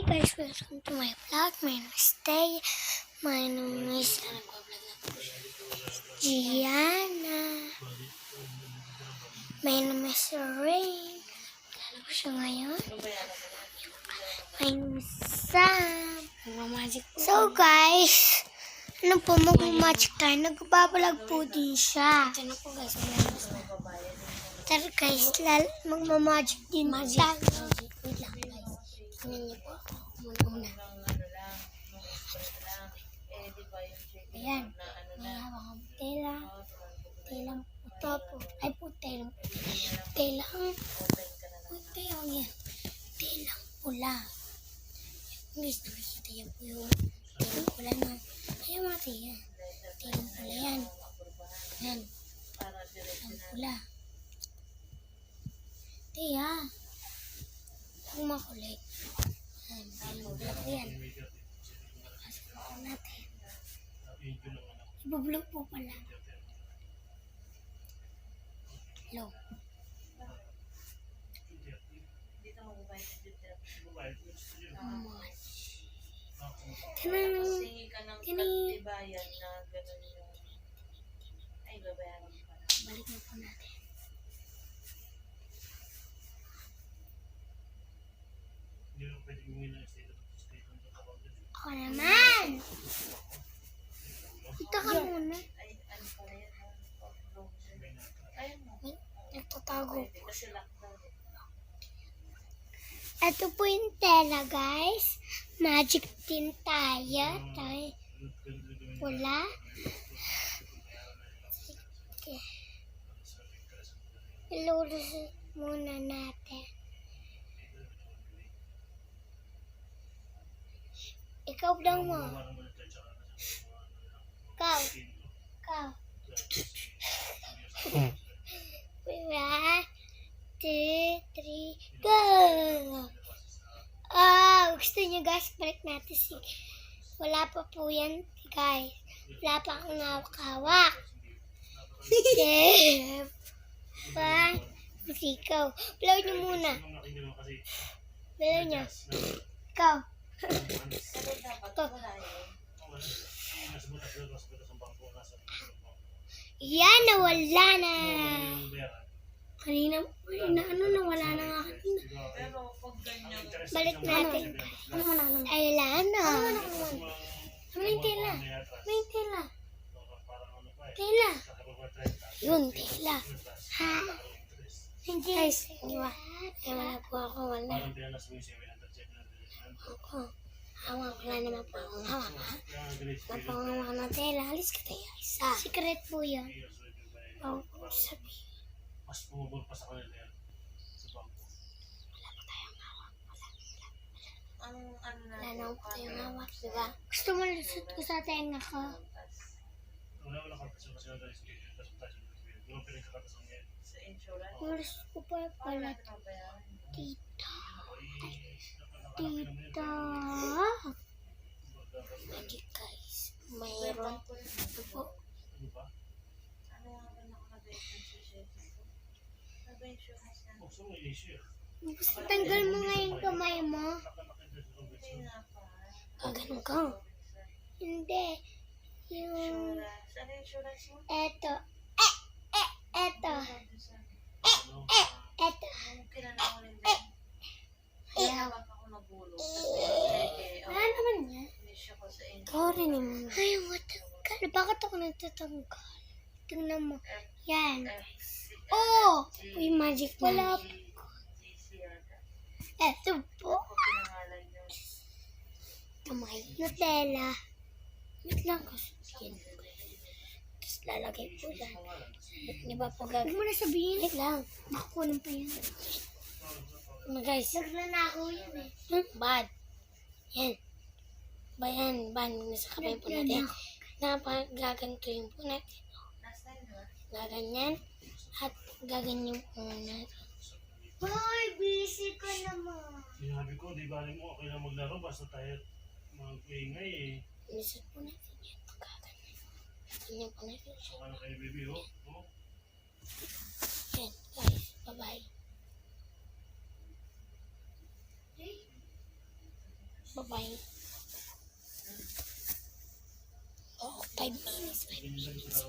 guys, welcome to my vlog. My name is Tay. My name is Gianna. My name is Rain. Lalo ko siya ngayon. My name is Sam. So guys, ano po, mag-magic tayo. Nagbabalag po din siya. Ano po guys, tara guys, mag-magic din tayo. Wait lang guys. Tingnan niyo po ako. Muna. Ayan. May hawak ang tela. Telang puto po. Ay po, telang puti. Telang puti. O yan. Telang pula. Guys, nakikita yan po yung telang pula na. Ayan mati yan. Telang pula yan. Yan. Telang pula. Tiya. Huwag makulit. Ayan. Telang pula po yan. Pasok po natin. Ibablog po pala. Hello. Balik na po natin. Ako naman! Ito ka muna. Nagtatago po. Ito po yung tela guys. Magic din tayo. Tayo pula. Sige. Ilulus muna natin. Ikaw daw mo. Ikaw. Ikaw. 1, 2, 3, go! Gusto nyo guys, balik natin si... Wala pa po yan, guys. Wala pa akong hawak-hawak. Okay. 1, ikaw. Blow nyo muna. Blow nyo. Ikaw. Ito. Yan, nawala na. Kanina, nawala na nga kanina. Balik natin. Ay, lana. May tela. May tela. Tela. Yun, tela. Ha? Guys, wala po ako, wala. Ako. Hawak, wala naman po akong hawak, ha? Napangawak ng tela. Alis ka tayo, isa. Secret po yan. Huwag po sabihin. Mas pumabor pa sa kanila yan. Sa bangko. Wala pa tayong hawak. Wala na po tayong hawak, diba? Gusto mo lusot ko sa tenga ko? Wala kartas yung kasi nandali sa video. Tapos tayo sa video. Wala pinagkakartas ang yan. sa insurance. Lusot ko pa pala. Tita. Tita. Magic guys. Mayroon. Ito po. Ano ba? Ano nga ba nakalagay sa insurance ko? Ano ba insurance na? Oh, so may issue. Tanggal mo nga yung kamay mo. Hindi nga pa. Ganun ka. Hindi. Yung... Insurance. Ano insurance mo? Eto. Eto. Eto. Anong kinanong rin din? Kaya baka ako nagulog. Wala naman yan. Inisyo ko sa insurance. Sorry naman. Ay, matanggal. Bakit ako nagtatanggal? Tingnan mo. Yan. Oh! Uy, magic wala. Eto po. Ako pinangalan yun. Kamay. Nutella. Wait lang kasi. Yan. Tapos lalagay po yan. Di ba po gagawin? Huwag mo na sabihin. Wait lang. Makukunin pa yan. Ano guys? Nagnanakaw yan eh. Bad. Yan. Ba yan? Nasa kamay po natin. Napagagantuin po natin. Last time, diba? Gaganyan. At gaganyan po natin. Hoy, busy ka naman. Sinabi ko, di ba mo okay na maglaro basta tayo mag-ingay eh. Lisod po natin yan. Gaganyan. Gaganyan po natin siya. So ano kayo baby oh? Yan guys. Bye-bye. Bye-bye. Oh, 5 minutes. 5 minutes.